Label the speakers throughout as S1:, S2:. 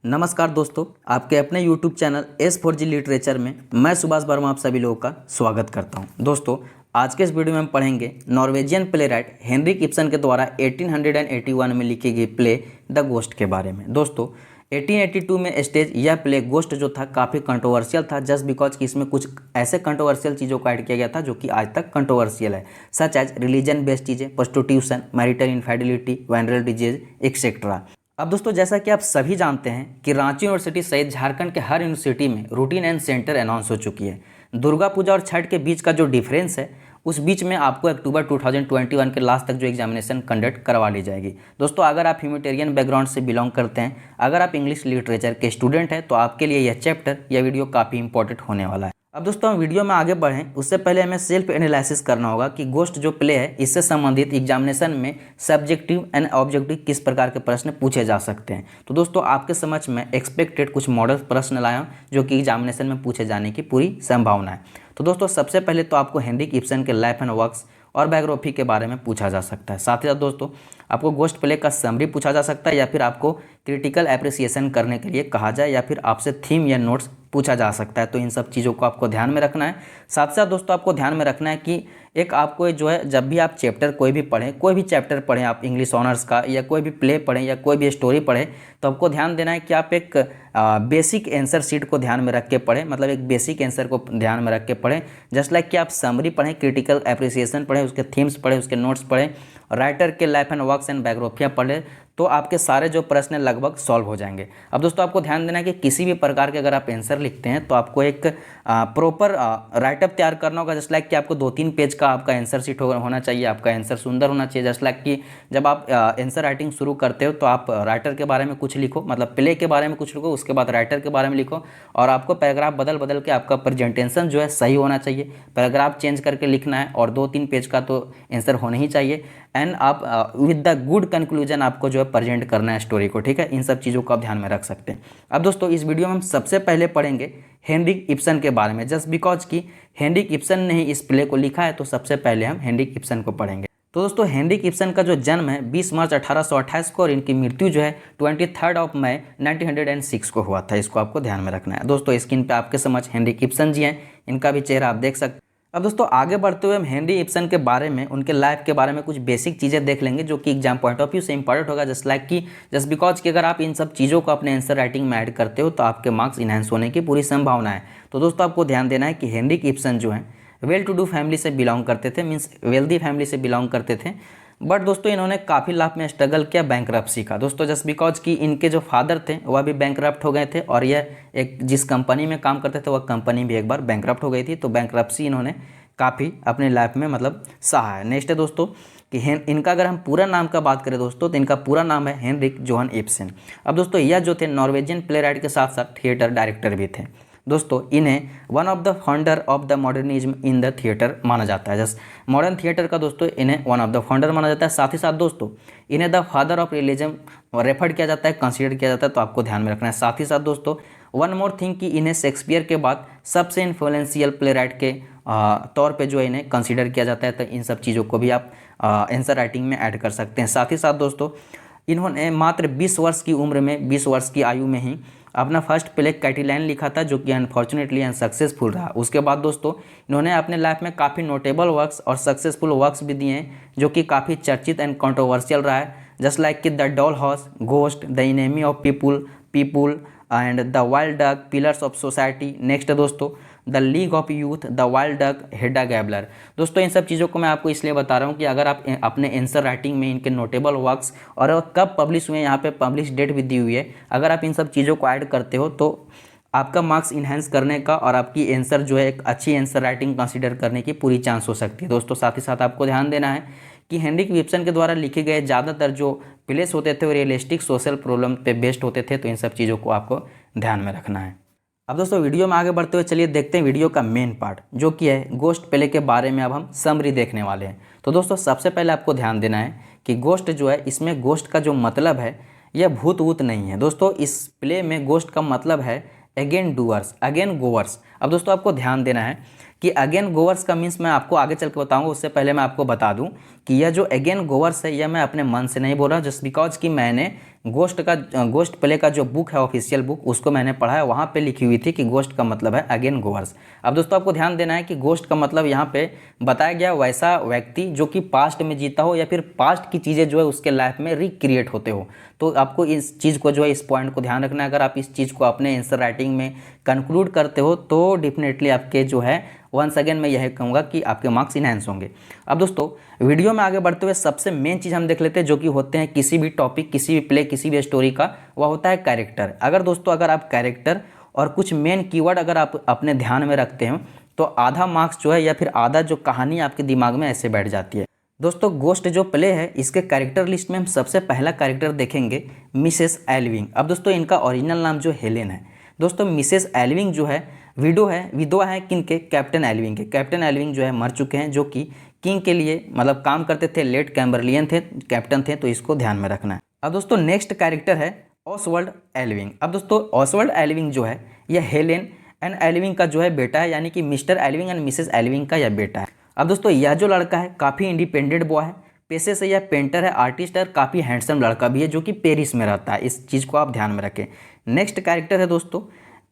S1: नमस्कार दोस्तों, आपके अपने YouTube चैनल S4G लिटरेचर में मैं सुभाष वर्मा आप सभी लोगों का स्वागत करता हूं। दोस्तों, आज के इस वीडियो में हम पढ़ेंगे Norwegian playwright Henrik Ibsen के द्वारा 1881 में लिखी गई प्ले द गोस्ट के बारे में। दोस्तों, 1882 में स्टेज यह प्ले गोस्ट जो था काफ़ी कंट्रोवर्शियल था, जस्ट बिकॉज कि इसमें कुछ ऐसे कंट्रोवर्शियल चीज़ों को ऐड किया गया था जो कि आज तक कंट्रोवर्शियल है, सच एज रिलीजन बेस्ड चीज़ें, prostitution, marital infidelity, viral disease etcetera. अब दोस्तों, जैसा कि आप सभी जानते हैं कि रांची यूनिवर्सिटी सहित झारखंड के हर यूनिवर्सिटी में रूटीन एंड सेंटर अनाउंस हो चुकी है। दुर्गा पूजा और छठ के बीच का जो डिफरेंस है, उस बीच में आपको अक्टूबर 2021 के लास्ट तक जो एग्जामिनेशन कंडक्ट करवा ली जाएगी। दोस्तों, अगर आप ह्यूमैनिटेरियन बैकग्राउंड से बिलोंग करते हैं, अगर आप इंग्लिश लिटरेचर के स्टूडेंट हैं, तो आपके लिए यह चैप्टर, यह वीडियो काफ़ी इंपॉर्टेंट होने वाला है। अब दोस्तों, हम वीडियो में आगे बढ़ें उससे पहले हमें सेल्फ एनालिसिस करना होगा कि गोस्ट जो प्ले है, इससे संबंधित एग्जामिनेशन में सब्जेक्टिव एंड ऑब्जेक्टिव किस प्रकार के प्रश्न पूछे जा सकते हैं। तो दोस्तों, आपके समझ में एक्सपेक्टेड कुछ मॉडल प्रश्न लाया हूं जो कि एग्जामिनेशन में पूछे जाने की पूरी संभावना है। तो दोस्तों, सबसे पहले तो आपको हेनरिक इब्सन के लाइफ एंड वर्क्स और बायोग्राफी के बारे में पूछा जा सकता है। साथ ही साथ दोस्तों, आपको गोस्ट प्ले का समरी पूछा जा सकता है, या फिर आपको क्रिटिकल एप्रिसिएशन करने के लिए कहा जाए, या फिर आपसे थीम या नोट्स पूछा जा सकता है। तो इन सब चीज़ों को आपको ध्यान में रखना है। साथ साथ दोस्तों, आपको ध्यान में रखना है कि एक आपको जो है, जब भी आप चैप्टर कोई भी पढ़ें, कोई भी चैप्टर पढ़ें, आप इंग्लिश ऑनर्स का या कोई भी प्ले पढ़ें या कोई भी स्टोरी पढ़ें, तो आपको ध्यान देना है कि आप एक बेसिक आंसर शीट को ध्यान में रख के पढ़ें, मतलब एक बेसिक आंसर को ध्यान में रख के पढ़ें। जस्ट लाइक कि आप समरी पढ़ें, क्रिटिकल एप्रिसिएशन पढ़ें, उसके थीम्स पढ़ें, उसके नोट्स पढ़ें, राइटर के लाइफ एंड वर्क्स एंड बायोग्राफियाँ पढ़ें, तो आपके सारे जो प्रश्न लगभग सॉल्व हो जाएंगे। अब दोस्तों, आपको ध्यान देना है कि किसी भी प्रकार के अगर आप आंसर लिखते हैं, तो आपको एक प्रॉपर राइटअप तैयार करना होगा। जस्ट लाइक कि आपको 2-3 पेज का आपका आंसर शीट होना चाहिए, आपका आंसर सुंदर होना चाहिए। जस्ट लाइक कि जब आप आंसर राइटिंग शुरू करते हो, तो आप राइटर के बारे में कुछ लिखो, मतलब प्ले के बारे में कुछ लिखो, उसके बाद राइटर के बारे में लिखो, और आपको पैराग्राफ बदल बदल के आपका प्रेजेंटेशन जो है सही होना चाहिए। पैराग्राफ चेंज करके लिखना है, और 2-3 पेज का तो आंसर होना ही चाहिए। एंड आप विद द गुड कंक्लूजन आपको जो है प्रेजेंट करना है स्टोरी को, ठीक है। इन सब चीज़ों को आप ध्यान में रख सकते हैं। अब दोस्तों, इस वीडियो में हम सबसे पहले पढ़ेंगे हेनरिक इब्सन के बारे में, जस्ट बिकॉज कि हेनरिक इब्सन ने ही इस प्ले को लिखा है, तो सबसे पहले हम हेनरिक इब्सन को पढ़ेंगे। तो दोस्तों, हेनरिक इब्सन का जो जन्म है 20 मार्च 1828 को, और इनकी मृत्यु जो है 23 मई 1906 को हुआ था। इसको आपको ध्यान में रखना है। दोस्तों, स्क्रीन पे आपके समझ हेनरिक इब्सन जी हैं, इनका भी चेहरा आप देख सकते हैं। अब दोस्तों, आगे बढ़ते हुए हम हेनरी इब्सन के बारे में, उनके लाइफ के बारे में कुछ बेसिक चीज़ें देख लेंगे जो कि एग्जाम पॉइंट ऑफ व्यू से इंपॉर्टेंट होगा। जस्ट बिकॉज कि अगर आप इन सब चीज़ों को अपने आंसर राइटिंग में ऐड करते हो, तो आपके मार्क्स इनहेंस होने की पूरी संभावना है। तो दोस्तों, आपको ध्यान देना है कि हेनरिक इब्सन जो है वेल टू डू फैमिली से बिलोंग करते थे, मीन्स वेल्दी फैमिली से बिलोंग करते थे। बट दोस्तों, इन्होंने काफ़ी लाइफ में स्ट्रगल किया बैंकरप्सी का। दोस्तों, जस्ट बिकॉज कि इनके जो फादर थे वह भी बैंकरप्ट हो गए थे, और यह एक जिस कंपनी में काम करते थे वह कंपनी भी एक बार बैंकरप्ट हो गई थी। तो बैंकरप्सी इन्होंने काफ़ी अपने लाइफ में मतलब सहा है। नेक्स्ट है दोस्तों कि इनका अगर हम पूरा नाम का बात करें दोस्तों, तो इनका पूरा नाम है हेनरिक जोहान इब्सन। अब दोस्तों, यह जो थे नॉर्वेजियन प्ले राइट के साथ साथ थिएटर डायरेक्टर भी थे। दोस्तों, इन्हें one of the founder of the modernism in the theatre माना जाता है। जस्ट मॉडर्न थिएटर का दोस्तों इन्हें वन ऑफ द फाउंडर माना जाता है। साथ ही साथ दोस्तों, इन्हें the father of religion refer किया जाता है, कंसीडर किया जाता है। तो आपको ध्यान में रखना है। साथ ही साथ दोस्तों, वन मोर थिंग कि इन्हें शेक्सपियर के बाद सबसे इन्फ्लुएंशियल प्ले राइट के तौर पे जो इन्हें कंसीडर किया जाता है। तो इन सब चीज़ों को भी आप आंसर राइटिंग में ऐड कर सकते हैं। साथ ही साथ दोस्तों, इन्होंने मात्र 20 वर्ष की उम्र में, 20 वर्ष की आयु में ही अपना फर्स्ट प्ले कैटिलाइन लिखा था, जो कि अनफॉर्चुनेटली अनसक्सेसफुल रहा। उसके बाद दोस्तों, इन्होंने अपने लाइफ में काफ़ी नोटेबल वर्क्स और सक्सेसफुल वर्क्स भी दिए हैं, जो कि काफ़ी चर्चित एंड कंट्रोवर्शियल रहा है। जस्ट लाइक कि the doll house, ghost, the enemy of people and the wild duck, pillars of society. Next दोस्तों, the league of youth, the wild duck, Hedda Gabler. दोस्तों, इन सब चीज़ों को मैं आपको इसलिए बता रहा हूँ कि अगर आप अपने आंसर राइटिंग में इनके नोटेबल वर्क्स और कब पब्लिश हुए हैं, यहाँ पे पब्लिश डेट भी दी हुई है, अगर आप इन सब चीज़ों को ऐड करते हो, तो आपका मार्क्स इन्हेंस करने का और आपकी आंसर जो है एक अच्छी आंसर राइटिंग कंसीडर करने की पूरी चांस हो सकती है। दोस्तों, साथ ही साथ आपको ध्यान देना है कि हेनरिक इब्सन के द्वारा लिखे गए ज़्यादातर जो प्लेस होते थे वो रियलिस्टिक सोशल प्रॉब्लम पे बेस्ड होते थे। तो इन सब चीज़ों को आपको ध्यान में रखना है। अब दोस्तों, वीडियो में आगे बढ़ते हुए चलिए देखते हैं वीडियो का मेन पार्ट, जो कि है गोस्ट प्ले के बारे में। अब हम समरी देखने वाले हैं। तो दोस्तों, सबसे पहले आपको ध्यान देना है कि गोस्ट जो है, इसमें गोस्ट का जो मतलब है यह भूत वूत नहीं है। दोस्तों, इस प्ले में गोस्ट का मतलब है अगेन डूअर्स, अगेन गोवर्स। अब दोस्तों, आपको ध्यान देना है कि अगेन गोवर्स का मीन्स मैं आपको आगे चल के बताऊंगा। उससे पहले मैं आपको बता दूं कि यह जो अगेन गोवर्स है, यह मैं अपने मन से नहीं बोल रहा हूँ, जस्ट बिकॉज कि मैंने गोस्ट प्ले का जो बुक है ऑफिशियल बुक उसको मैंने पढ़ा है, वहाँ पे लिखी हुई थी कि गोस्ट का मतलब है अगेन गोवर्स। अब दोस्तों आपको ध्यान देना है कि गोस्ट का मतलब यहाँ पे बताया गया वैसा व्यक्ति जो कि पास्ट में जीता हो या फिर पास्ट की चीज़ें जो है उसके लाइफ में रिक्रिएट होते हो। तो आपको इस चीज़ को जो है, इस पॉइंट को ध्यान रखना है। अगर आप इस चीज़ को अपने आंसर राइटिंग में कंक्लूड करते हो तो डेफिनेटली आपके जो है वंस अगेन मैं यही कहूँगा कि आपके मार्क्स इनहेंस होंगे। अब दोस्तों वीडियो में आगे बढ़ते हुए सबसे मेन चीज़ हम देख लेते हैं जो कि होते हैं किसी भी टॉपिक, किसी भी प्ले, किसी भी स्टोरी का, वह होता है कैरेक्टर। अगर दोस्तों अगर आप कैरेक्टर और कुछ मेन कीवर्ड अगर आप अपने ध्यान में रखते हो तो आधा मार्क्स जो है या फिर आधा जो कहानी आपके दिमाग में ऐसे बैठ जाती है। दोस्तों गोस्ट जो प्ले है इसके कैरेक्टर लिस्ट में हम सबसे पहला कैरेक्टर देखेंगे मिसेस एल्विंग। अब दोस्तों इनका ओरिजिनल नाम जो हेलेन है। दोस्तों मिसेस एल्विंग जो है विधवा है किनके, कैप्टन एल्विंग के। कैप्टन एल्विंग जो है मर चुके हैं, जो कि किंग के लिए मतलब काम करते थे, लेट कैम्बरलियन थे, कैप्टन थे, तो इसको ध्यान में रखना है। अब दोस्तों नेक्स्ट कैरेक्टर है ऑसवर्ल्ड एल्विंग। अब दोस्तों ऑसवर्ल्ड एल्विंग जो है यह हेलेन एंड एल्विंग का जो है बेटा है, यानी कि मिस्टर एल्विंग एंड मिसेस एल्विंग का यह बेटा है। अब दोस्तों यह जो लड़का है काफ़ी इंडिपेंडेंट बॉय है, पेशे से यह पेंटर है, आर्टिस्ट है, काफ़ी हैंडसम लड़का भी है जो कि पेरिस में रहता है। इस चीज़ को आप ध्यान में रखें। नेक्स्ट कैरेक्टर है दोस्तों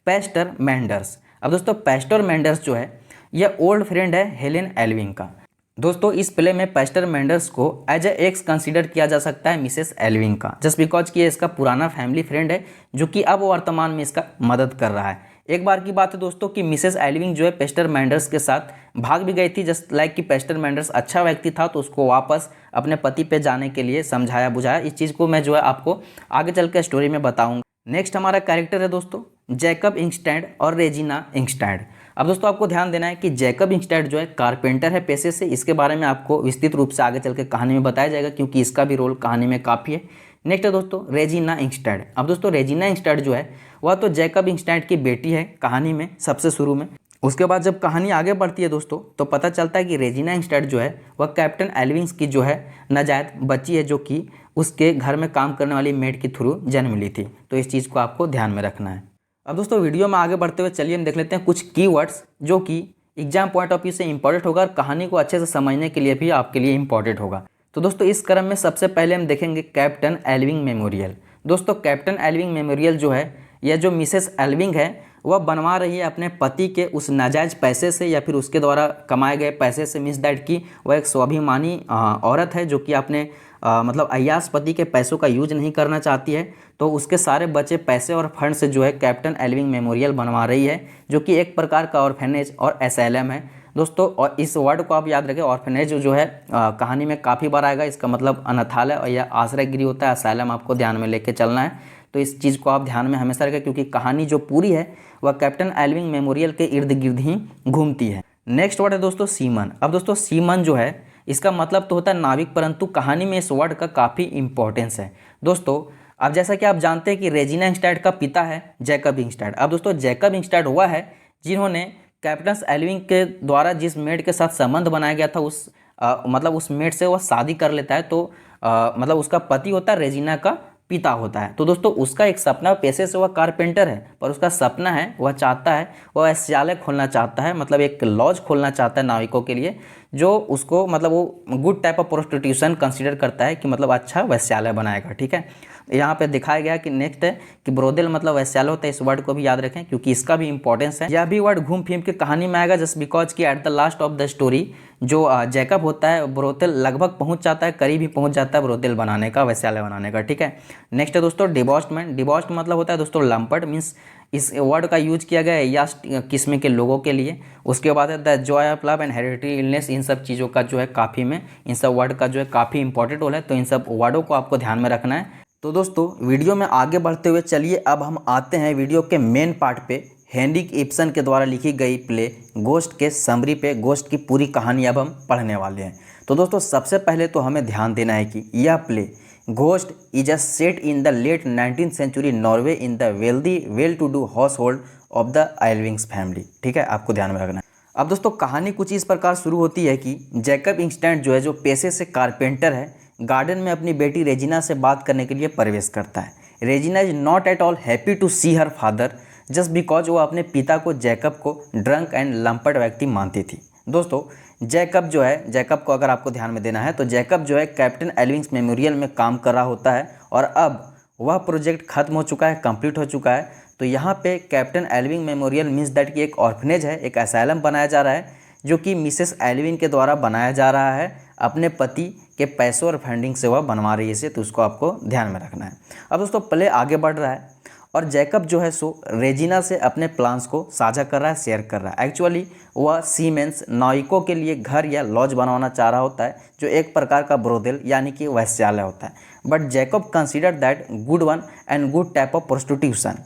S1: पेस्टर मैंडर्स। अब दोस्तों पेस्टर मैंडर्स जो है यह ओल्ड फ्रेंड है हेलेन एल्विंग का। दोस्तों इस प्ले में पेस्टर मैंडर्स को एज ए एक्स कंसीडर किया जा सकता है मिसेस एल्विंग का, जस्ट बिकॉज कि ये इसका पुराना फैमिली फ्रेंड है जो कि अब वर्तमान में इसका मदद कर रहा है। एक बार की बात है दोस्तों कि मिसेस एल्विंग जो है पेस्टर मैंडर्स के साथ भाग भी गई थी, जस्ट लाइक कि पेस्टर मैंडर्स अच्छा व्यक्ति था तो उसको वापस अपने पति पे जाने के लिए समझाया बुझाया। इस चीज़ को मैं जो है आपको आगे चल के स्टोरी में बताऊंगा। नेक्स्ट हमारा कैरेक्टर है दोस्तों जैकब इंगस्टैड और रेजिना इंगस्टैड। अब दोस्तों आपको ध्यान देना है कि जैकब इंगस्टैड जो है कारपेंटर है पेशे से। इसके बारे में आपको विस्तृत रूप से आगे चल के कहानी में बताया जाएगा क्योंकि इसका भी रोल कहानी में काफ़ी है। नेक्स्ट है दोस्तों रेजिना इंगस्टैड। अब दोस्तों रेजिना इंगस्टैड जो है वह तो जैकब इंगस्टैड की बेटी है कहानी में सबसे शुरू में। उसके बाद जब कहानी आगे बढ़ती है दोस्तों तो पता चलता है कि रेजिना इंगस्टैड जो है वह कैप्टन एल्विंग की जो है नाजायज बच्ची है, जो कि उसके घर में काम करने वाली मेड के थ्रू जन्म ली थी। तो इस चीज़ को आपको ध्यान में रखना है। अब दोस्तों वीडियो में आगे बढ़ते हुए चलिए हम देख लेते हैं कुछ कीवर्ड्स जो कि एग्जाम पॉइंट ऑफ व्यू से इंपॉर्टेंट होगा और कहानी को अच्छे से समझने के लिए भी आपके लिए इंपॉर्टेंट होगा। तो दोस्तों इस क्रम में सबसे पहले हम देखेंगे कैप्टन एल्विंग मेमोरियल। दोस्तों कैप्टन एल्विंग मेमोरियल जो है यह जो मिसेस एल्विंग है वह बनवा रही है अपने पति के उस नाजायज़ पैसे से या फिर उसके द्वारा कमाए गए पैसे से। मीन्स दैट कि वह एक स्वाभिमानी औरत है जो कि अपने मतलब अय्याश पति के पैसों का यूज नहीं करना चाहती है, तो उसके सारे बचे पैसे और फंड से जो है कैप्टन एल्विंग मेमोरियल बनवा रही है, जो कि एक प्रकार का ऑर्फेनेज और एसाइलम है दोस्तों। और इस वर्ड को आप याद रखें, ऑर्फेनेज जो है कहानी में काफ़ी बार आएगा। इसका मतलब अनाथालय और या आश्रय गृह होता है, असाइलम आपको ध्यान में लेके चलना है। तो इस चीज़ को आप ध्यान में हमेशा रखें क्योंकि कहानी जो पूरी है वह कैप्टन एल्विंग मेमोरियल के इर्द गिर्द ही घूमती है। नेक्स्ट वर्ड है दोस्तों सीमन। अब दोस्तों सीमन जो है इसका मतलब तो होता है नाविक, परंतु कहानी में इस वर्ड का काफ़ी इंपॉर्टेंस है दोस्तों। अब जैसा कि आप जानते हैं कि रेजिना इंगस्टैड का पिता है जैकब इंगस्टैड। अब दोस्तों जैकब इंगस्टैड हुआ है जिन्होंने कैप्टन एल्विंग के द्वारा जिस मेड के साथ संबंध बनाया गया था उस मतलब उस मेड से वह शादी कर लेता है। तो मतलब उसका पति होता है रेजिना का पिता होता है। तो दोस्तों उसका एक सपना, पेशे से वह कारपेंटर है पर उसका सपना है, वह चाहता है, वह वेश्यालय खोलना चाहता है, मतलब एक लॉज खोलना चाहता है नाविकों के लिए, जो उसको मतलब वो good type of prostitution consider करता है कि मतलब अच्छा वेश्यालय बनाएगा। ठीक है, यहाँ पे दिखाया गया कि नेक्स्ट है कि ब्रोदेल मतलब वैश्यालय होता है। इस वर्ड को भी याद रखें क्योंकि इसका भी इंपॉर्टेंस है। यह भी वर्ड घूम फिर के कहानी में आएगा जस्ट बिकॉज कि at the last of the story जो जैकब होता है ब्रोदेल लगभग पहुंच जाता है, करीब ही पहुंच जाता है ब्रोदेल बनाने का, वैश्यालय बनाने का। ठीक है, नेक्स्ट है दोस्तों डिबॉस्टमेंट। डिबॉस्ट मतलब होता है दोस्तों लंपट, मीन्स इस वर्ड का यूज किया गया है या किस्म के लोगों के लिए। उसके बाद है the joy of love and hereditary illness. इन सब चीज़ों का जो है काफ़ी में इन सब वर्ड का जो है काफ़ी इंपॉर्टेंट रोल है, तो इन सब वर्डों को आपको ध्यान में रखना है। तो दोस्तों वीडियो में आगे बढ़ते हुए चलिए अब हम आते हैं वीडियो के मेन पार्ट पे। हेनरिक इब्सन के द्वारा लिखी गई प्ले गोस्ट के समरी पे। गोस्ट की पूरी कहानी अब हम पढ़ने वाले हैं। तो दोस्तों सबसे पहले तो हमें ध्यान देना है कि यह play ghost is a set in the late 19th century Norway in the wealthy well to do household of the Alvings family. ठीक है, आपको ध्यान में रखना है। अब दोस्तों कहानी कुछ इस प्रकार शुरू होती है कि जैकब इंगस्टैड जो है जो पेशे से कारपेंटर है, गार्डन में अपनी बेटी रेजिना से बात करने के लिए प्रवेश करता है। Regina is not at all happy to see her father just because वो अपने पिता को जैकब को ड्रंक एंड लंपट व्यक्ति मानती थी। दोस्तों जैकब जो है, जैकब को अगर आपको ध्यान में देना है तो जैकब जो है कैप्टन एल्विंग्स मेमोरियल में काम कर रहा होता है और अब वह प्रोजेक्ट खत्म हो चुका है, कंप्लीट हो चुका है। तो यहाँ पे कैप्टन एल्विंग मेमोरियल मीन्स दैट कि एक ऑर्फनेज है, एक असाइलम बनाया जा रहा है जो कि मिसेस एल्विन के द्वारा बनाया जा रहा है। अपने पति के पैसों और फंडिंग से वह बनवा रही है इसे, तो उसको आपको ध्यान में रखना है। अब दोस्तों प्ले आगे बढ़ रहा है और जैकब जो है सो रेजिना से अपने प्लान्स को साझा कर रहा है, शेयर कर रहा है। एक्चुअली वह सीमेंस नाविकों के लिए घर या लॉज बनवाना चाह रहा होता है जो एक प्रकार का ब्रोदेल यानी कि वैश्यालय होता है। But Jacob consider that good one and good type of prostitution.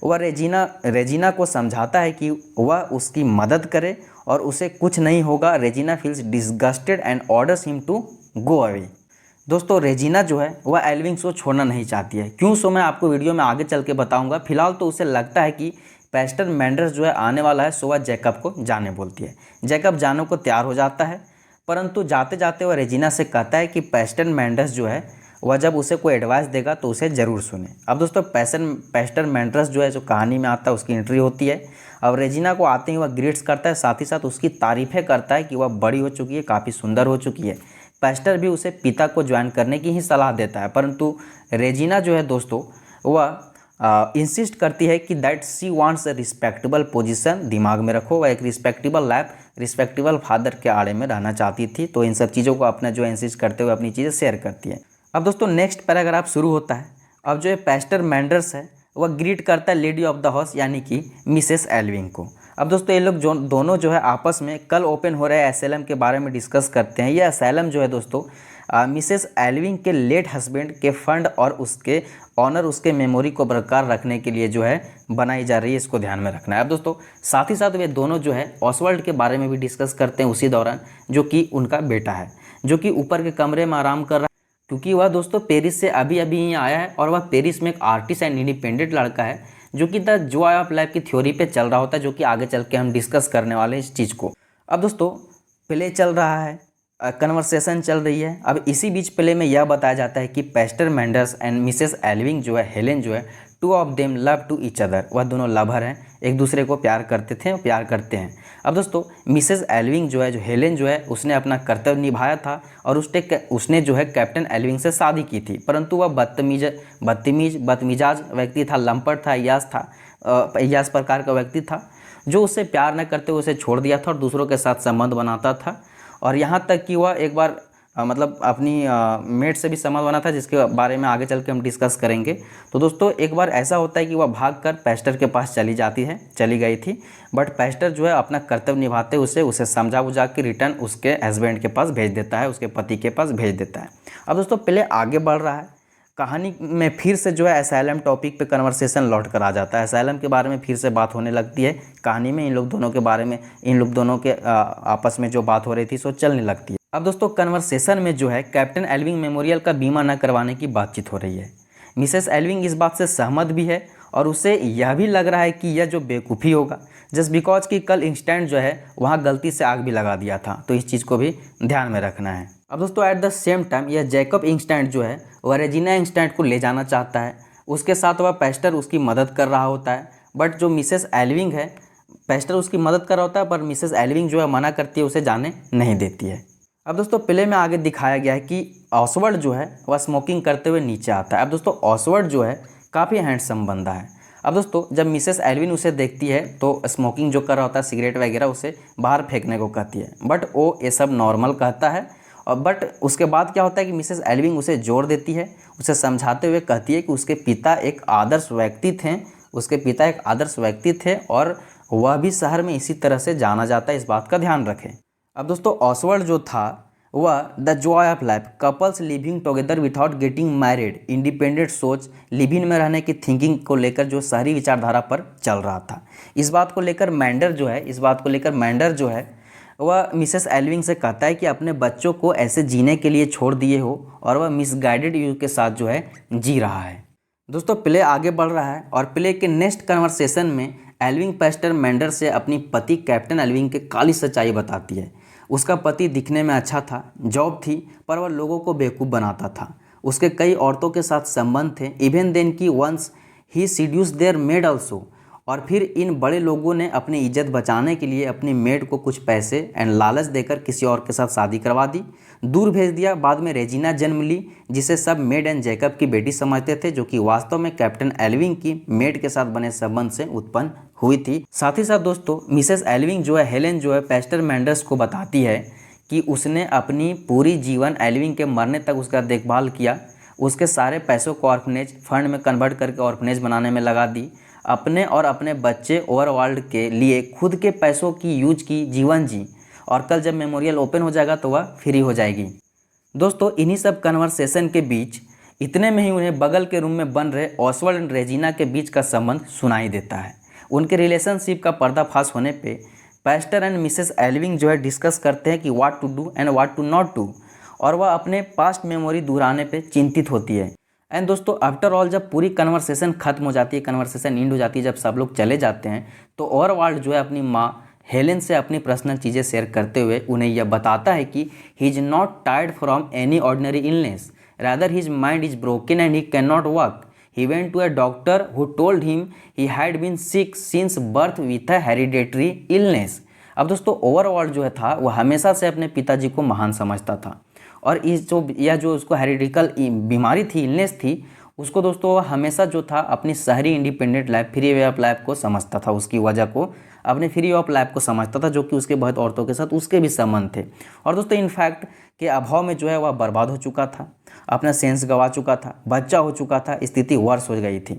S1: वह रेजिना को समझाता है कि वह उसकी मदद करे और उसे कुछ नहीं होगा। Regina feels disgusted and orders him to go away. दोस्तों रेजिना जो है वह एल्विंग्स को छोड़ना नहीं चाहती है। क्यों, सो मैं आपको वीडियो में आगे चल के बताऊंगा। फिलहाल तो उसे लगता है कि पेस्टर मेंडर्स जो है आने वाला है, सो वह जैकब को जाने बोलती है। जैकब जाने को तैयार हो जाता है, परंतु जाते जाते वह रेजिना से कहता है कि पेस्टर मेंडर्स जो है वह जब उसे कोई एडवाइस देगा तो उसे ज़रूर सुने। अब दोस्तों पेस्टर मेंडर्स जो है जो कहानी में आता है उसकी एंट्री होती है। अब रेजिना को आते ही वह ग्रीट्स करता है, साथ ही साथ उसकी तारीफ़ें करता है कि वह बड़ी हो चुकी है, काफ़ी सुंदर हो चुकी है। पेस्टर भी उसे पिता को ज्वाइन करने की ही सलाह देता है, परंतु रेजिना जो है दोस्तों वह इंसिस्ट करती है कि that C wants a respectable position. दिमाग में रखो, वह एक रिस्पेक्टेबल लाइफ, रिस्पेक्टेबल फादर के आड़े में रहना चाहती थी। तो इन सब चीज़ों को अपना जो इंसिस्ट करते हुए अपनी चीज़ें शेयर करती है। अब दोस्तों नेक्स्ट पैराग्राफ शुरू होता है। अब जो है पेस्टर मेंडर्स है वह ग्रीट करता है लेडी ऑफ द हाउस यानी कि मिसेस एल्विंग को। अब दोस्तों ये लोग दोनों जो है आपस में कल ओपन हो रहे असैलम के बारे में डिस्कस करते हैं। ये असैलम जो है दोस्तों मिसेस एल्विंग के लेट हस्बैंड के फंड और उसके ऑनर, उसके मेमोरी को बरकरार रखने के लिए जो है बनाई जा रही है, इसको ध्यान में रखना है। अब दोस्तों साथ ही साथ वे दोनों जो है ऑसवर्ल्ड के बारे में भी डिस्कस करते हैं उसी दौरान, जो कि उनका बेटा है, जो कि ऊपर के कमरे में आराम कर रहा है क्योंकि वह दोस्तों पेरिस से अभी अभी यहाँ आया है और वह पेरिस में एक आर्टिस्ट एंड इंडिपेंडेंट लड़का है जो कि द जॉय ऑफ लाइफ की थ्योरी पे चल रहा होता है, जो कि आगे चल के हम डिस्कस करने वाले हैं इस चीज़ को। अब दोस्तों प्ले चल रहा है, कन्वर्सेशन चल रही है। अब इसी बीच प्ले में यह बताया जाता है कि pastor Manders and Mrs Alving जो है, हेलेन जो है, two of them love to each other. वह दोनों लवर हैं, एक दूसरे को प्यार करते थे और प्यार करते हैं। अब दोस्तों मिसेस एल्विंग जो है, जो हेलेन जो है, उसने अपना कर्तव्य निभाया था और उसने जो है कैप्टन एल्विंग से शादी की थी, परंतु वह बदमिजाज व्यक्ति था, लंपट था, अय्यास प्रकार का व्यक्ति था जो उससे प्यार न करते हुए उसे छोड़ दिया था और दूसरों के साथ संबंध बनाता था। और यहाँ तक कि वह एक बार मतलब अपनी मेट से भी संबंध बना था, जिसके बारे में आगे चल के हम डिस्कस करेंगे। तो दोस्तों एक बार ऐसा होता है कि वह भागकर पेस्टर के पास चली गई थी, बट पेस्टर जो है अपना कर्तव्य निभाते उसे समझा बुझा के रिटर्न उसके हस्बैंड के पास भेज देता है, उसके पति के पास भेज देता है। अब दोस्तों पहले आगे बढ़ रहा है, कहानी में फिर से जो है असैलम टॉपिक पे कन्वर्सेशन लौट कर आ जाता है। असैलम के बारे में फिर से बात होने लगती है कहानी में, इन लोग दोनों के बारे में, इन लोग दोनों के आपस में जो बात हो रही थी सो चलने लगती है। अब दोस्तों कन्वर्सेशन में जो है कैप्टन एल्विंग मेमोरियल का बीमा न करवाने की बातचीत हो रही है। मिसेस एल्विंग इस बात से सहमत भी है और उसे यह भी लग रहा है कि यह जो बेवकूफ़ी होगा, जस्ट बिकॉज कि कल इंस्टेंट जो है वहाँ गलती से आग भी लगा दिया था, तो इस चीज़ को भी ध्यान में रखना है। अब दोस्तों एट द सेम टाइम यह जैकब इंस्टेंट जो है वह रेजिना इंस्टेंट को ले जाना चाहता है, उसके साथ वह पेस्टर उसकी मदद कर रहा होता है। बट जो मिसेस एल्विंग है, पेस्टर उसकी मदद कर रहा होता है पर मिसेस एल्विंग जो है मना करती है, उसे जाने नहीं देती है। अब दोस्तों प्ले में आगे दिखाया गया है कि ऑसवर्ड जो है वह स्मोकिंग करते हुए नीचे आता है। अब दोस्तों ऑसवर्ड जो है काफ़ी हैंडसम बंदा है। अब दोस्तों जब मिसेस एल्विन उसे देखती है तो स्मोकिंग जो कर रहा होता है, सिगरेट वगैरह, उसे बाहर फेंकने को कहती है, बट वो ये सब नॉर्मल कहता है। और बट उसके बाद क्या होता है कि मिसेस एल्विंग उसे जोर देती है, उसे समझाते हुए कहती है कि उसके पिता एक आदर्श व्यक्ति थे और वह भी शहर में इसी तरह से जाना जाता है, इस बात का ध्यान रखें। अब दोस्तों ऑसवर्ड जो था वह the joy of life, couples living together without getting married, independent सोच, लिविंग में रहने की थिंकिंग को लेकर जो शहरी विचारधारा पर चल रहा था, इस बात को लेकर मैंडर जो है वह मिसेस एल्विंग से कहता है कि अपने बच्चों को ऐसे जीने के लिए छोड़ दिए हो और वह मिसगाइडेड यू के साथ जो है जी रहा है। दोस्तों प्ले आगे बढ़ रहा है और प्ले के नेक्स्ट कन्वर्सेशन में एल्विंग पेस्टर मेंडर से अपनी पति कैप्टन एल्विंग के काली सच्चाई बताती है। उसका पति दिखने में अच्छा था, जॉब थी, पर वह लोगों को बेवकूफ़ बनाता था। उसके कई औरतों के साथ संबंध थे, इवन देन की वंस ही सीड्यूस देयर मेड ऑल्सो। और फिर इन बड़े लोगों ने अपनी इज्जत बचाने के लिए अपनी मेड को कुछ पैसे एंड लालच देकर किसी और के साथ शादी करवा दी, दूर भेज दिया। बाद में रेजिना जन्म ली, जिसे सब मेड एंड जैकब की बेटी समझते थे, जो कि वास्तव में कैप्टन एल्विंग की मेड के साथ बने संबंध से उत्पन्न हुई थी। साथ ही साथ दोस्तों मिसेस एल्विंग जो है, हेलेन जो है, पैस्टर मैंडर्स को बताती है कि उसने अपनी पूरी जीवन एल्विंग के मरने तक उसका देखभाल किया, उसके सारे पैसों को ऑर्फनेज फंड में कन्वर्ट करके ऑर्फनेज बनाने में लगा दी, अपने और अपने बच्चे ओवरवर्ल्ड के लिए खुद के पैसों की यूज की, जीवन जी, और कल जब मेमोरियल ओपन हो जाएगा तो वह फ्री हो जाएगी। दोस्तों इन्हीं सब कन्वर्सेशन के बीच इतने में ही उन्हें बगल के रूम में बन रहे ऑसवर्ल्ड एंड रेजिना के बीच का संबंध सुनाई देता है। उनके रिलेशनशिप का पर्दाफाश होने पे पैस्टर एंड मिसेस एल्विंग जो है डिस्कस करते हैं कि what to do and what to not do, और वह अपने पास्ट मेमोरी दोहराने पे चिंतित होती है। एंड दोस्तों आफ्टर ऑल जब पूरी कन्वर्सेशन खत्म हो जाती है, कन्वर्सेशन एंड हो जाती है, जब सब लोग चले जाते हैं, तो ओवरवर्ल्ड जो है अपनी माँ हेलेन से अपनी पर्सनल चीज़ें शेयर करते हुए उन्हें यह बताता है कि he is not tired from any ordinary illness, rather his mind is broken and he can not walk. He went to a doctor who told him he had been sick since birth with a hereditary illness। अब दोस्तों overall जो है था वह हमेशा से अपने पिताजी को महान समझता था, और इस जो उसको हेरिडिकल बीमारी थी, इलनेस थी, उसको दोस्तों वह हमेशा जो था अपनी शहरी independent life, free way of life को समझता था, उसकी वजह को अपने फ्री ऑफ लाइफ को समझता था, जो कि उसके बहुत औरतों के साथ उसके भी संबंध थे। और दोस्तों इनफैक्ट के अभाव में जो है वह बर्बाद हो चुका था, अपना सेंस गंवा चुका था, बच्चा हो चुका था, स्थिति वर्ष हो गई थी।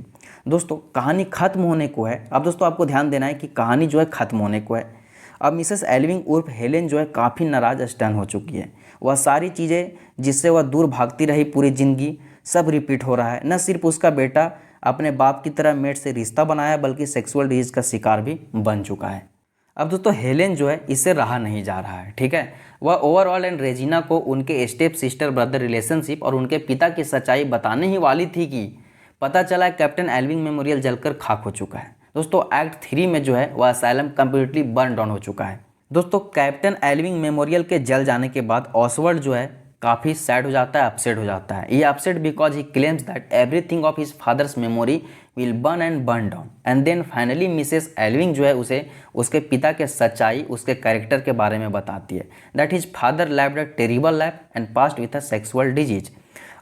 S1: दोस्तों कहानी खत्म होने को है। अब दोस्तों आपको ध्यान देना है कि कहानी जो है खत्म होने को है। अब मिसेस एल्विंग उर्फ हेलेन जो है काफ़ी नाराज स्टन हो चुकी है। वह सारी चीज़ें जिससे वह दूर भागती रही पूरी ज़िंदगी, सब रिपीट हो रहा है। न सिर्फ उसका बेटा अपने बाप की तरह मेड से रिश्ता बनाया, बल्कि सेक्सुअल डिजीज का शिकार भी बन चुका है। अब दोस्तों हेलेन जो है इससे रहा नहीं जा रहा है, ठीक है। वह ओवरऑल एंड रेजिना को उनके स्टेप सिस्टर ब्रदर रिलेशनशिप और उनके पिता की सच्चाई बताने ही वाली थी कि पता चला कैप्टन एल्विंग मेमोरियल जलकर खाक हो चुका है। दोस्तों एक्ट 3 में जो है वह असाइलम कंप्लीटली बर्न डाउन हो चुका है। दोस्तों कैप्टन एल्विंग मेमोरियल के जल जाने के बाद ऑसवर्ल्ड जो है काफ़ी सैड हो जाता है, अपसेट हो जाता है। ये upset because he claims that everything of his father's memory will burn and burn down. And then finally Mrs Alving जो है उसे उसके पिता के सच्चाई, उसके कैरेक्टर के बारे में बताती है, that his father lived a terrible life and passed with a sexual disease.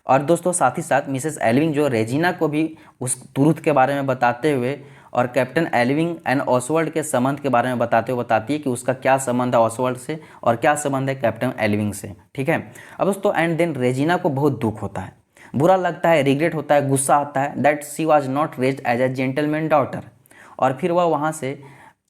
S1: और दोस्तों साथ ही साथ मिसेस एल्विंग जो रेजिना को भी उस ट्रूथ के बारे में बताते हुए और कैप्टन एल्विंग एंड ऑसवर्ल्ड के संबंध के बारे में बताते हुए बताती है कि उसका क्या संबंध है ऑसवर्ल्ड से और क्या संबंध है कैप्टन एल्विंग से, ठीक है। अब दोस्तों एंड देन रेजिना को बहुत दुख होता है, बुरा लगता है, रिग्रेट होता है, गुस्सा आता है that she was not raised as a gentleman daughter. और फिर वह वहाँ से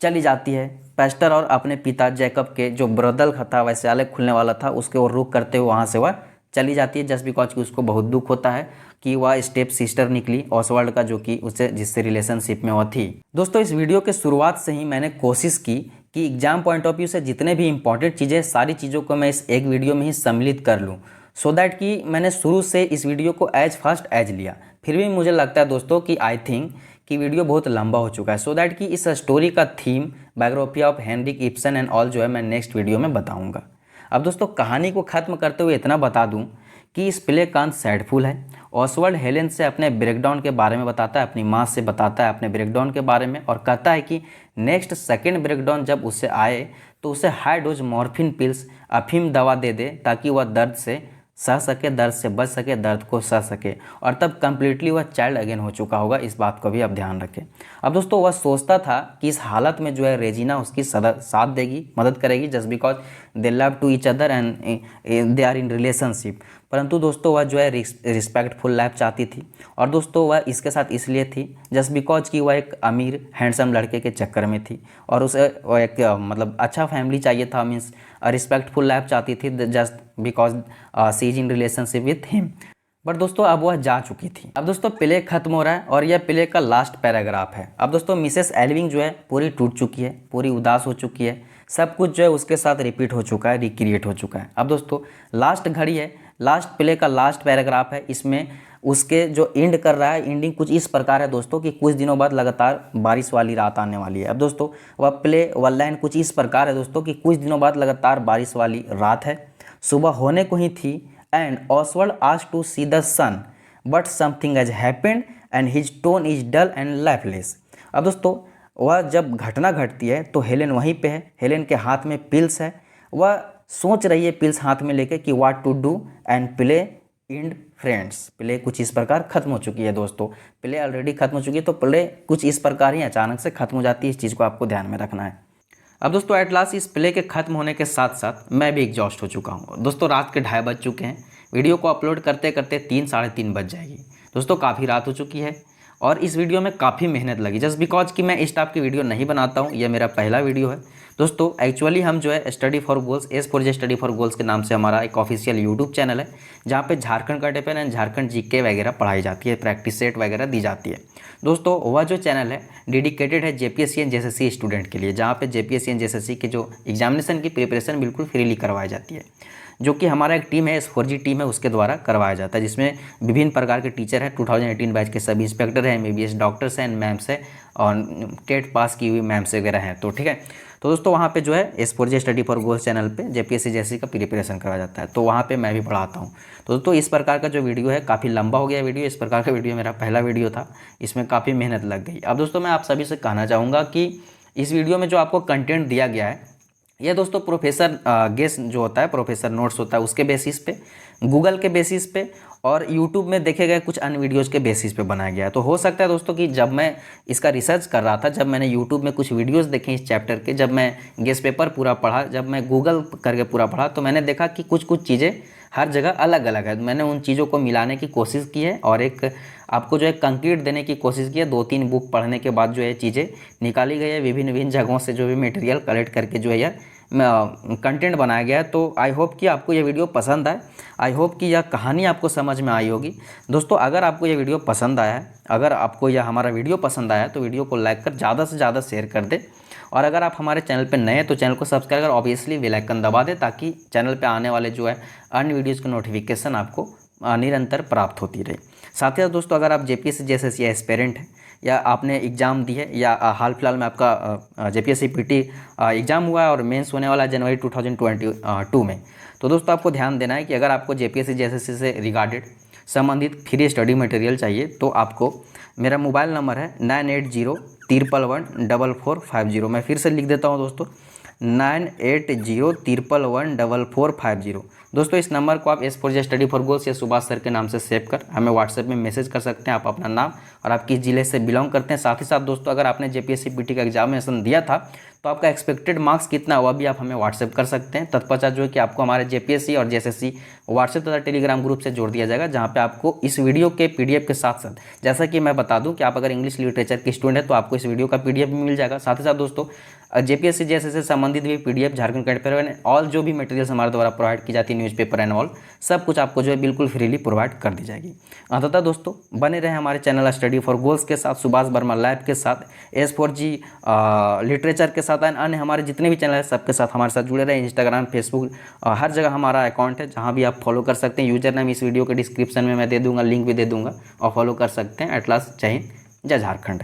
S1: चली जाती है पेस्टर और अपने पिता जैकब के जो ब्रदर था, वैश्यालय खुलने वाला था, उसके ओर रुख करते हुए वहाँ से वह चली जाती है, जस्ट बिकॉज कि उसको बहुत दुख होता है कि वह स्टेप सिस्टर निकली ऑसवर्ल्ड का, जो कि उससे जिससे रिलेशनशिप में वह थी। दोस्तों इस वीडियो के शुरुआत से ही मैंने कोशिश की कि एग्जाम पॉइंट ऑफ व्यू से जितने भी इंपॉर्टेंट चीज़ें, सारी चीज़ों को मैं इस एक वीडियो में ही सम्मिलित कर लूँ, सो दैट कि मैंने शुरू से इस वीडियो को एज फर्स्ट एज लिया। फिर भी मुझे लगता है दोस्तों कि आई थिंक कि वीडियो बहुत लंबा हो चुका है, सो दैट कि इस स्टोरी का theme biography of Henrik Ibsen and all जो है मैं नेक्स्ट वीडियो में बताऊँगा। अब दोस्तों कहानी को ख़त्म करते हुए इतना बता दूं कि इस प्ले का अंत सैडफुल है। ऑसवर्ल्ड हेलेन से अपने ब्रेकडाउन के बारे में बताता है, अपनी माँ से बताता है अपने ब्रेकडाउन के बारे में, और कहता है कि नेक्स्ट सेकेंड ब्रेकडाउन जब उससे आए तो उसे हाई डोज मॉर्फिन पिल्स, अफीम दवा दे दे, ताकि वह दर्द से सह सके, दर्द से बच सके, दर्द को सह सके, और तब कम्प्लीटली वह चाइल्ड अगेन हो चुका होगा। इस बात को भी आप ध्यान रखें। अब दोस्तों वह सोचता था कि इस हालत में जो है रेजिना उसकी साथ देगी, मदद करेगी, just because they love to each other and they are in relationship. परंतु दोस्तों वह जो है रिस्पेक्टफुल लाइफ चाहती थी, और दोस्तों वह इसके साथ इसलिए थी जस्ट बिकॉज कि वह एक अमीर हैंडसम लड़के के चक्कर में थी, और उसे वह एक मतलब अच्छा फैमिली चाहिए था, मीन्स रिस्पेक्टफुल लाइफ चाहती थी, just because she is in relationship with him. But दोस्तों अब वह जा चुकी थी। अब दोस्तों प्ले खत्म हो रहा है और यह प्ले का लास्ट पैराग्राफ है। अब दोस्तों मिसेस एल्विंग जो है पूरी टूट चुकी है, पूरी उदास हो चुकी है, सब कुछ जो है उसके साथ रिपीट हो चुका है, रिक्रिएट हो चुका है। अब दोस्तों लास्ट घड़ी है, लास्ट प्ले का लास्ट पैराग्राफ है, इसमें उसके जो एंड कर रहा है, एंडिंग कुछ इस प्रकार है दोस्तों कि कुछ दिनों बाद लगातार बारिश वाली रात आने वाली है। अब दोस्तों वह प्ले वन लाइन कुछ इस प्रकार है दोस्तों कि कुछ दिनों बाद लगातार बारिश वाली रात है, सुबह होने को ही थी, and Oswald asked to see the sun but something has happened and his tone is dull and lifeless. अब दोस्तों वह जब घटना घटती है तो हेलेन वहीं पे है, हेलेन के हाथ में पिल्स है, वह सोच रही है पिल्स हाथ में लेके कि what to do and play end friends. Play कुछ इस प्रकार खत्म हो चुकी है दोस्तों, प्ले ऑलरेडी खत्म हो चुकी है, तो प्ले कुछ इस प्रकार ही अचानक से खत्म हो जाती है। इस चीज़ को आपको ध्यान में रखना है। अब दोस्तों एट लास्ट इस प्ले के खत्म होने के साथ साथ मैं भी एग्जॉस्ट हो चुका हूँ दोस्तों। रात के 2:30 बज चुके हैं, वीडियो को अपलोड करते करते 3 साढ़े 3 बज जाएगी दोस्तों, काफ़ी रात हो चुकी है। और इस वीडियो में काफ़ी मेहनत लगी, जस्ट बिकॉज कि मैं इस टाइप की वीडियो नहीं बनाता हूँ, यह मेरा पहला वीडियो है दोस्तों। एक्चुअली हम जो है study for goals, S4J study for goals के नाम से हमारा एक ऑफिशियल यूट्यूब चैनल है, जहाँ पे Jharkhand current affair and Jharkhand GK वगैरह पढ़ाई जाती है, प्रैक्टिस सेट वगैरह दी जाती है दोस्तों। वह जो चैनल है डेडिकेटेड है JPSC एंड JSSC स्टूडेंट के लिए, जहाँ पे JPSC एंड JSSC के जो एग्जामिनेशन की प्रिपरेशन बिल्कुल फ्रीली करवाई जाती है, जो कि हमारा एक टीम है, S4G टीम है, उसके द्वारा करवाया जाता है, जिसमें विभिन्न प्रकार के टीचर हैं। 2018 बैच के सभी इंस्पेक्टर हैं, MBBS डॉक्टर्स हैं, मैम्स हैं, और टेट पास की हुई मैम्स वगैरह हैं। तो ठीक है, तो दोस्तों वहाँ पे जो है S4J study for goals channel पे JPSC JSSC का प्रिपरेशन करवाया जाता है, तो वहाँ पे मैं भी पढ़ाता हूँ। तो दोस्तों इस प्रकार का जो वीडियो है काफ़ी लंबा हो गया वीडियो, इस प्रकार का वीडियो मेरा पहला वीडियो था, इसमें काफ़ी मेहनत लग गई। अब दोस्तों मैं आप सभी से कहना चाहूँगा कि इस वीडियो में जो आपको कंटेंट दिया गया है, यह दोस्तों प्रोफेसर गेस जो होता है, प्रोफेसर नोट्स होता है, उसके बेसिस पे, गूगल के बेसिस पे और यूट्यूब में देखे गए कुछ अन्य वीडियोज़ के बेसिस पे बनाया गया है। तो हो सकता है दोस्तों कि जब मैं इसका रिसर्च कर रहा था, जब मैंने यूट्यूब में कुछ वीडियोज़ देखे इस चैप्टर के, जब मैं गेस पेपर पूरा पढ़ा, जब मैं गूगल करके पूरा पढ़ा, तो मैंने देखा कि कुछ चीज़ें हर जगह अलग अलग है। मैंने उन चीज़ों को मिलाने की कोशिश की है और एक आपको जो है कंक्रीट देने की कोशिश की है। 2-3 बुक पढ़ने के बाद जो है चीज़ें निकाली गई है, विभिन्न जगहों से जो भी मटेरियल कलेक्ट करके जो है यह कंटेंट बनाया गया है। तो आई होप कि आपको ये वीडियो पसंद आए, आई होप कि यह कहानी आपको समझ में आई होगी दोस्तों। अगर आपको ये वीडियो पसंद आया है, अगर आपको यह हमारा वीडियो पसंद आया है, तो वीडियो को लाइक कर ज़्यादा से ज़्यादा शेयर कर दे। और अगर आप हमारे चैनल पे नए हैं तो चैनल को सब्सक्राइब कर ऑब्वियसली बेल आइकन दबा दें, ताकि चैनल पे आने वाले जो है अन्य वीडियोज़ की नोटिफिकेशन आपको निरंतर प्राप्त होती रहे। साथ ही साथ दोस्तों अगर आप JPSC JSSC एस्पिरेंट हैं, या आपने एग्ज़ाम दी है, या हाल फिलहाल में आपका JPSC PT एग्ज़ाम हुआ है और मेंस होने वाला है जनवरी 2022 में, तो दोस्तों आपको ध्यान देना है कि अगर आपको JPSC JSSC से रिगार्डेड संबंधित फ्री स्टडी मटेरियल चाहिए, तो आपको मेरा मोबाइल नंबर है 9803114450। मैं फिर से लिख देता हूँ दोस्तों, 9803114450। दोस्तों इस नंबर को आप S4J स्टडी फॉर गोल्स या सुभाष सर के नाम से सेव कर हमें व्हाट्सएप में मैसेज कर सकते हैं, आप अपना नाम और आप किस जिले से बिलोंग करते हैं। साथ ही साथ दोस्तों अगर आपने JPSC PT का एग्जामिनेशन दिया था, तो आपका एक्सपेक्टेड मार्क्स कितना हुआ भी आप हमें व्हाट्सएप कर सकते हैं। तत्पश्चात जो है कि आपको हमारे JPSC और JSSC व्हाट्सएप तथा टेलीग्राम ग्रुप से जोड़ दिया जाएगा, जहाँ पे आपको इस वीडियो के PDF के साथ साथ, जैसा कि मैं बता दूं कि आप अगर इंग्लिश लिटरेचर के स्टूडेंट हैं तो आपको इस वीडियो का PDF भी मिल जाएगा। साथ ही साथ दोस्तों JPSC JSSC से संबंधित भी PDF, Jharkhand current affair, all जो भी मटेरियल्स हमारे द्वारा प्रोवाइड की जाती है, न्यूज़पेपर एंड ऑल, सब कुछ आपको जो है बिल्कुल फ्रीली प्रोवाइड कर दी जाएगी। अंततः दोस्तों बने रहे हमारे चैनल स्टडी फॉर गोल्स के साथ, सुभाष वर्मा लैब के साथ, S4G लिटरेचर के साथ, एंड अन्य हमारे जितने भी चैनल हैं सबके साथ हमारे साथ जुड़े रहे। इंस्टाग्राम, फेसबुक, हर जगह हमारा अकाउंट है, जहाँ भी आप फॉलो कर सकते हैं। यूजर नेम इस वीडियो के डिस्क्रिप्शन में मैं दे दूँगा, लिंक भी दे दूँगा, और फॉलो कर सकते हैं। एट लास्ट जय हिंद, जय झारखंड।